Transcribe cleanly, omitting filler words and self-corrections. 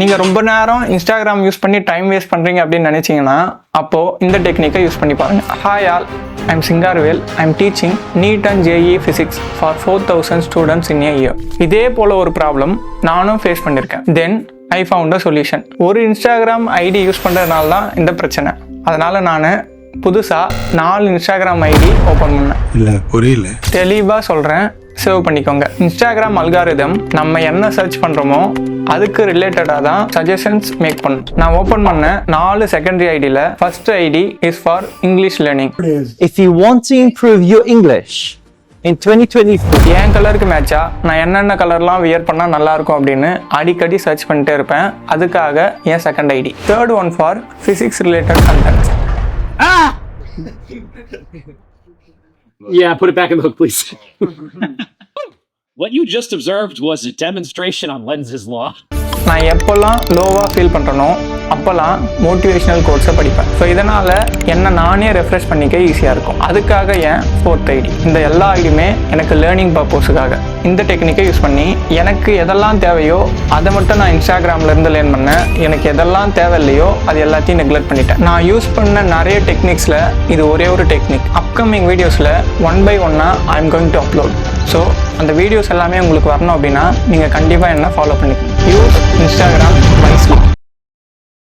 நீங்கள் ரொம்ப நேரம் இன்ஸ்டாகிராம் யூஸ் பண்ணி டைம் வேஸ்ட் பண்ணுறீங்க அப்படின்னு நினச்சிங்கன்னா அப்போது இந்த டெக்னிக்கை யூஸ் பண்ணி பாருங்கள். Hi all, I'm Singaravel. I'm teaching NEET and JEE physics for 4000 students in a year. இதே போல் ஒரு ப்ராப்ளம் நானும் ஃபேஸ் பண்ணியிருக்கேன். Then I found a solution. ஒரு இன்ஸ்டாகிராம் ஐடி யூஸ் பண்ணுறதுனால தான் இந்த பிரச்சனை. அதனால் நான் புதுசாக 4 இன்ஸ்டாகிராம் ஐடி ஓப்பன் பண்ணேன். இல்லை புரியல, தெளிவாக சொல்கிறேன், சேவ் பண்ணிக்கோங்க. இன்ஸ்டாகிராம் அல்காரிதம் நம்ம என்ன சர்ச் பண்ணுறோமோ அதுக்கு ரிலேட்டடாக தான் சஜஷன்ஸ் மேக் பண்ணும். நான் ஓப்பன் பண்ண 4 செகண்டரி ஐடியில் first ID is for English learning. If you want to improve your English in 2024, என் கலருக்கு மேட்சா நான் என்னென்ன கலர்லாம் வியர் பண்ணால் நல்லாயிருக்கும் அப்படின்னு அடிக்கடி சர்ச் பண்ணிட்டே இருப்பேன். அதுக்காக என் second ID. Third one for physics related content. Yeah, put it back in the hook, please. What you just observed was a demonstration on Lenz's law. நான் எப்போல்லாம் லோவாக ஃபீல் பண்ணுறனோ அப்போல்லாம் மோட்டிவேஷனல் கோட்ஸை படிப்பேன். ஸோ இதனால் என்ன நானே ரெஃப்ரெஷ் பண்ணிக்க ஈஸியாக இருக்கும். அதுக்காக என் ஃபோர்த் ஐடி. இந்த எல்லா ஐடியுமே எனக்கு லேர்னிங் பர்பஸுக்காக. இந்த டெக்னிக்கை யூஸ் பண்ணி எனக்கு எதெல்லாம் தேவையோ அதை மட்டும் நான் இன்ஸ்டாகிராம்லேருந்து லேர்ன் பண்ணேன். எனக்கு எதெல்லாம் தேவையில்லையோ அது எல்லாத்தையும் நெக்லெக்ட் பண்ணிட்டேன். நான் யூஸ் பண்ண நிறைய டெக்னிக்ஸில் இது ஒரே ஒரு டெக்னிக். அப்கமிங் வீடியோஸில் 1 by 1 I am going to upload. So அந்த வீடியோஸ் எல்லாமே உங்களுக்கு வரணும் அப்படின்னா நீங்கள் கண்டிப்பாக என்ன ஃபாலோ பண்ணிக்கணும். Use Instagram wisely.